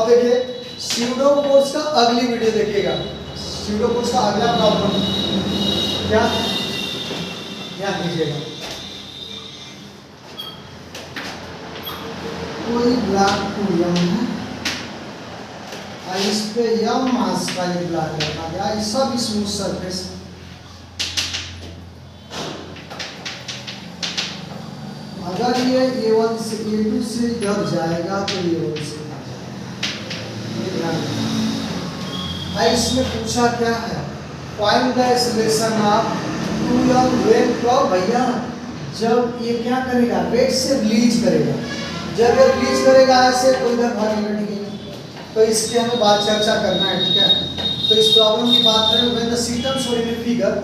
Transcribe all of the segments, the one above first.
अब देखिए pseudo force का अगली वीडियो देखिएगा। स्यूडो फोर्स का अगला प्रॉब्लम क्या, ध्यान दीजिएगा। कोई ब्लॉक को यम है और इस पे यम मास का एक ब्लॉक रखा गया, ये सब स्मूथ सरफेस। अगर ये A1 से A2 से इधर जाएगा तो A1 से आ जाएगा। इसमें पूछा क्या है, find the acceleration of 2m when कब, भैया जब ये क्या करेगा, रेट से रिलीज करेगा। जब ये रिलीज करेगा ऐसे तो इधर भागेगा, ठीक है। तो इसके हमें बात चर्चा करना है, ठीक है। तो इस प्रॉब्लम की बात करें, when the system shown in figure,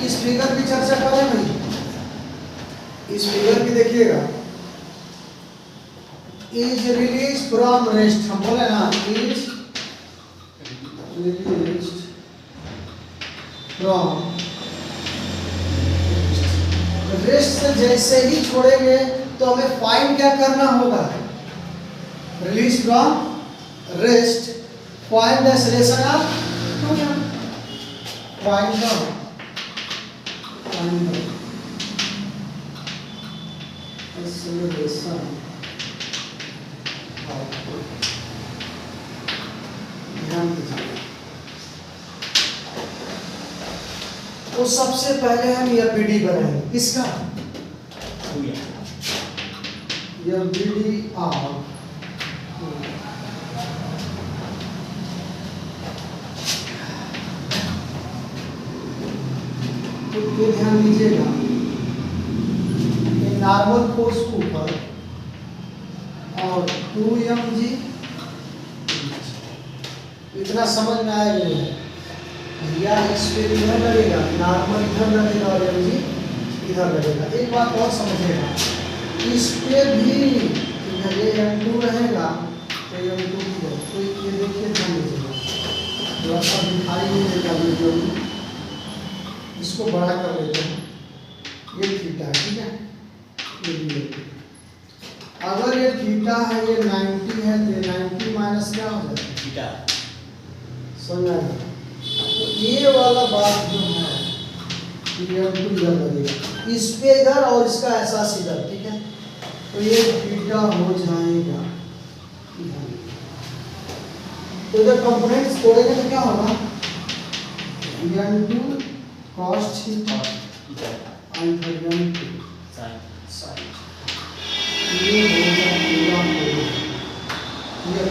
इस फिगर की चर्चा करें भाई। इस फिगर की देखिएगा, इज रिलीज फ्रॉम रेस्ट, हम बोले ना इज रिलीज फ्रॉम रेस्ट से जैसे ही छोड़ेंगे तो हमें फाइंड क्या करना होगा, release from rest, find the acceleration of 2m, find the acceleration of, ध्यान दीजिए। तो सबसे पहले हम यह बीडी बनाएंगे, किसका, यह बीडी ऑफ तो ध्यान दीजिएगा, नॉर्मल फोर्स ऊपर और 2mg, इतना समझ में आया नहीं है भैया। इस पे इधर लगेगा, नॉर्मल इधर लगेगा और mg इधर लगेगा। एक बात और समझिएगा, इस पे भी इधर ये m2 रहेगा तो m2 की, तो ये देखिए ध्यान दीजिएगा, थोड़ा सा दिखाई नहीं देगा वीडियो में, इसको बड़ा कर लेते हैं। ये थीटा है, ठीक है, ये भी है। अगर ये थीटा है, ये 90 है, तो 90 माइनस क्या हो जाएगा, थीटा, समझ आया। तो ये वाला बात जो है ये m2 इधर लगेगा, इस पे इधर और इसका एहसास इधर, ठीक है। तो ये थीटा हो जाएगा इधर, तो इधर कंपोनेंट्स तोड़ेंगे तो क्या होगा, m2 cos थीटा और m2 sin, ये होगा पूरा।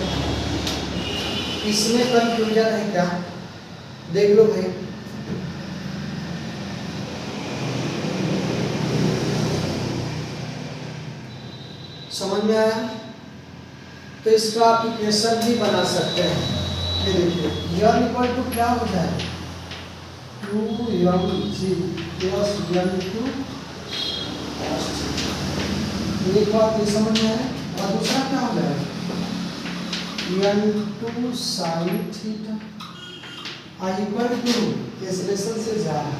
इसमें कंफ्यूजन है क्या, देख लो भाई। समझ में आया, तो इसका आप इक्वेशन भी बना सकते हैं। ये देखिए n इक्वल टू क्या हो जाएगा, 2mg प्लस m2, एक बात ये समझ में आया। और दूसरा क्या हो जाएगा, n2 sin theta I equal to acceleration से जा रहा है।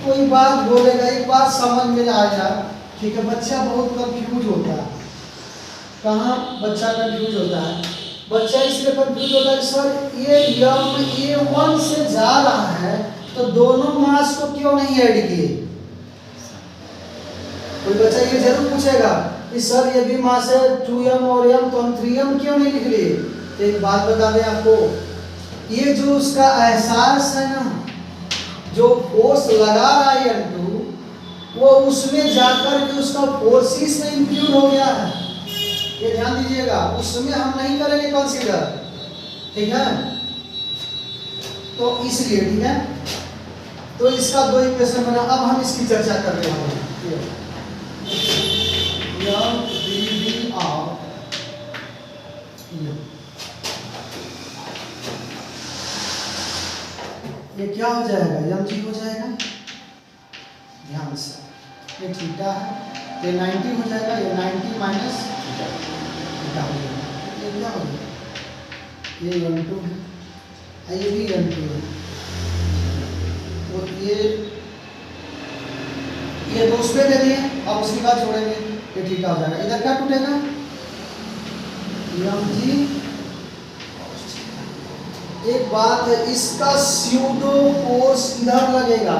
कोई बात बोलेगा, एक बात समझ में आ जाए, ठीक है। बच्चा बहुत कंफ्यूज होता है। कहाँ बच्चा कंफ्यूज होता है, बच्चा इसलिए कंफ्यूज होता है सर ये यम A1 से जा रहा है तो दोनों मास को क्यों नहीं ऐड किए। कोई बच्चा ये जरूर पूछेगा कि सर ये भी मास है 2m और m, तो हम 3m क्यों नहीं लिख लिए। तो एक बात बता दें आपको, ये जो उसका एहसास है ना, जो फोर्स लगा रहा है m2, वो उसमें जाकर के उसका फोर्सिस में इंक्लूड हो गया है। ये ध्यान दीजिएगा, उसमें हम नहीं करेंगे कंसीडर, ठीक है। तो इसलिए ठीक है, तो इसका दो इक्वेशन बना। अब हम इसकी चर्चा कर रहे हैं। ये क्या हो जाएगा, mg हो जाएगा। ध्यान से, ये थीटा है ये 90 हो जाएगा, ये 90 माइनस थीटा हो जाएगा। ये क्या हो गया, ये n2 है, ये भी n2 है, तो ये दो उसमें दे दिए, अब उसके बाद छोड़ेंगे, ये थीटा हो जाएगा। इधर क्या टूटेगा, mg। एक बात है, इसका स्यूडो फोर्स इधर लगेगा,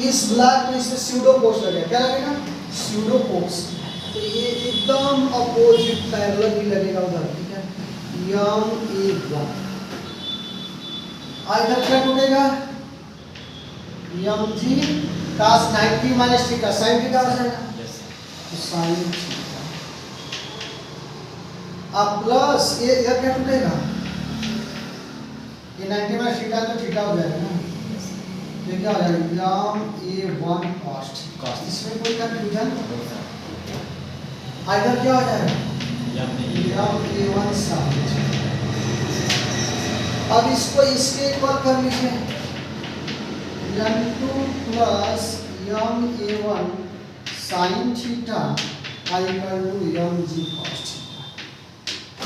इस ब्लॉक में इसमें स्यूडो फोर्स लगेगा। क्या लगेगा, स्यूडो फोर्स। तो ये एकदम अपोजिट पैरेलल भी लगेगा उधर, ठीक है। यम ए ब्लॉक इधर क्या टूटेगा, यम g cos 90 minus theta, sine theta हो जाएगा, तो साइन थीटा। अब प्लस ये इधर क्या टूटेगा, ये 90 माइनस थीटा तो थीटा हो जाएगा ना, ये क्या हो जाएगा, यम a1 cos। इसमें कोई कंफ्यूजन, इधर क्या हो जाएगा, यम a1 sin। अब इसको इसके इक्वल कर लीजिए, n2 plus m a1 sin theta equal to m g cos theta.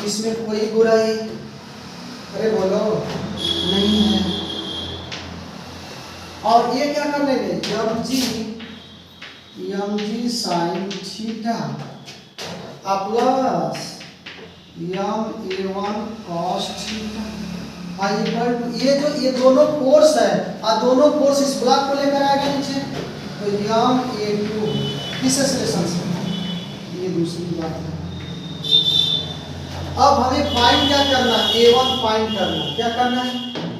इसमें कोई बुराई, अरे बोलो, नहीं है। और ये क्या कर लेंगे, m g sin theta plus m a1 cos theta equal to, ये दोनों फोर्स है, और दोनों फोर्स इस ब्लॉक को लेकर आएगा नीचे, तो यम a2 किस रिलेशन से, ये दूसरी बात है। अब हमें फाइंड क्या करना है, a1 फाइंड करना, क्या करना है,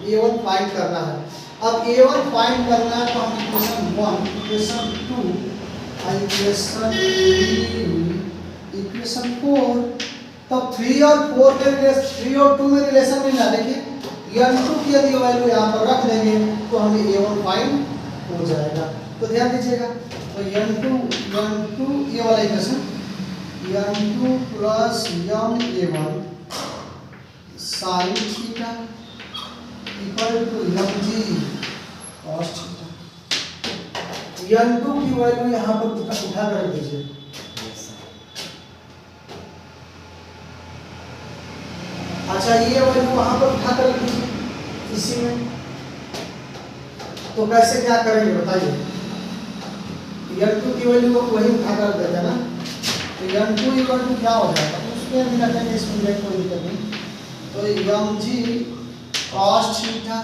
a1 फाइंड करना है। अब a1 फाइंड करना है, तो हम इक्वेशन 1, इक्वेशन 2, इक्वेशन 3, इक्वेशन 4, तब 3 और 4 के 3 और 2 में रिलेशन मिलना। देखिए n2 की यदि वैल्यू यहाँ पर रख देंगे तो हमें a1 फाइंड हो जाएगा। तो ध्यान दीजिएगा, तो n2 ये वाला equation, n2 plus m a1 sin theta equal to m g cos theta. n2 की वैल्यू यहाँ पर उठा कर रख दीजिए, अच्छा ये वैल्यू वहां पर उठा कर रख दीजिए इसी में। तो कैसे क्या करेंगे बताइए, n2 की वैल्यू वही उठा कर देते हैं ना, तो n2 इक्वल टू क्या हो जाएगा, उसमें भी रखेंगे, इसमें कोई दिक्कत नहीं। तो यम g cos theta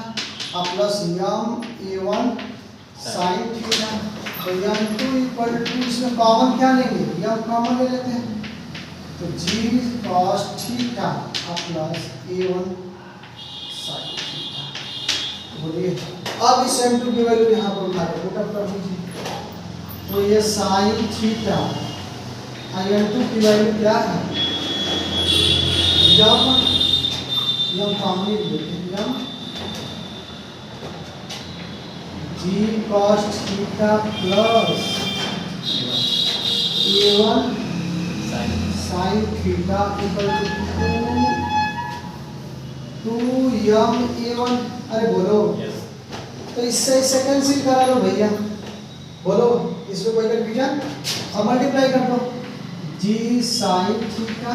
plus m a1 sin theta, तो n2 इक्वल टू, इसमें कॉमन क्या लेंगे, यम कॉमन ले लेते हैं, तो g cos theta plus a1 sin theta. बोलिए अब इस m2 की वैल्यू यहाँ पर उठा कर पुट कर दीजिए, तो ये sin थीटा n2 की वैल्यू क्या है, यम कॉमन लेते हैं, m g cos theta plus a1 sin theta equal to 2 m a1, अरे बोलो, तो इससे कैंसिल करा लो भैया, बोलो इसमें कोई कंफ्यूजन, अब मल्टीप्लाई कर दो, g sin theta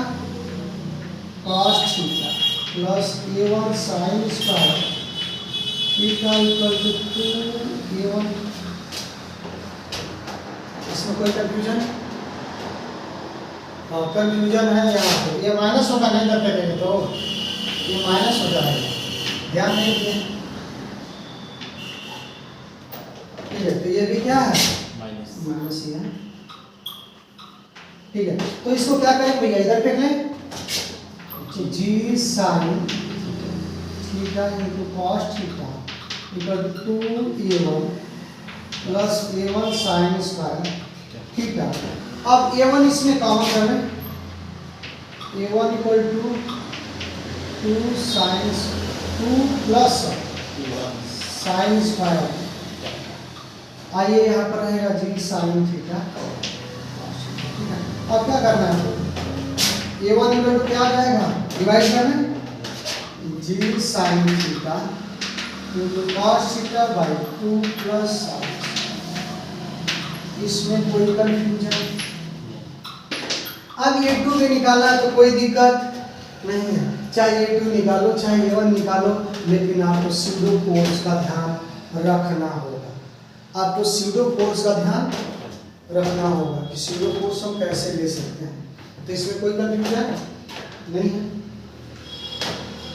cos theta plus a1 sin square theta equal to 2 a1। इसमें कोई कंफ्यूजन, कंफ्यूजन है यहाँ पे, ये माइनस होगा नहीं करते करेंगे तो ये माइनस हो जाएगा, ध्यान नहीं दिए, ठीक है। तो ये भी क्या है, माइनस ही है, ठीक है। तो इसको क्या करें भैया, इधर फेंक लें, g sine theta into cos theta equal to 2a1 plus a1 sine square theta. अब a1 इसमें कॉमन कर लें, a1 equal to 2 plus sine square, आइए यहाँ पर रहेगा जी साइन थीटा, ठीक है। अब क्या करना है, a1 इक्वल टू क्या आ जाएगा, डिवाइड करना, g sine theta into cos theta by 2 plus sine. इसमें कोई कंफ्यूजन, अब A2 भी निकालना है तो कोई दिक्कत नहीं है, चाहे A2 निकालो चाहे A1 निकालो, लेकिन आपको स्यूडो फोर्स का ध्यान रखना होगा। आपको स्यूडो फोर्स का ध्यान रखना होगा कि स्यूडो फोर्स हम कैसे ले सकते हैं। तो इसमें कोई कंफ्यूजन नहीं है,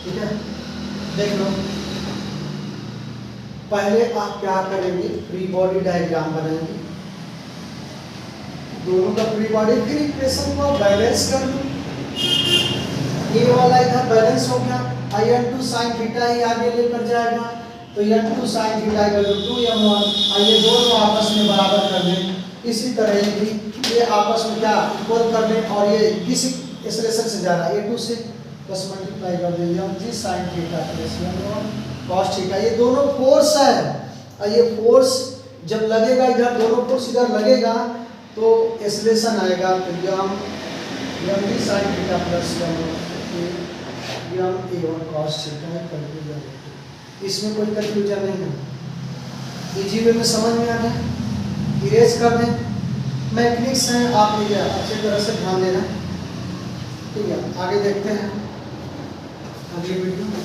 ठीक है। देख लो, पहले आप क्या करेंगे, फ्री बॉडी डायग्राम बनाएंगे, दोनों का फ्री बॉडी, फिर इक्वेशन को आप बैलेंस कर लो। ये वाला इधर बैलेंस हो गया, n2 sin थीटा ही आगे लेकर जाएगा, तो n2 sin theta equal to 2m1, ये दोनों आपस में बराबर कर दें। इसी तरह ये भी ये आपस में क्या इक्वल कर दें, और ये किस एक्सप्रेशन से जा रहा है, a2 से बस मल्टीप्लाई कर देंगे mg sin theta plus m1 cos theta. ये दोनों फोर्स है, और ये फोर्स जब लगेगा इधर, दोनों फोर्स इधर लगेगा तो एक्सप्रेशन आएगा, तो mg sin theta plus a1 cos theta equal to m2। इसमें कोई कंफ्यूजन नहीं है, इजी वे में समझ में आ गया। इरेज कर दें, मैकेनिक्स हैं, आप ये अच्छी तरह से ध्यान देना, ठीक है। आगे देखते हैं अगली वीडियो में।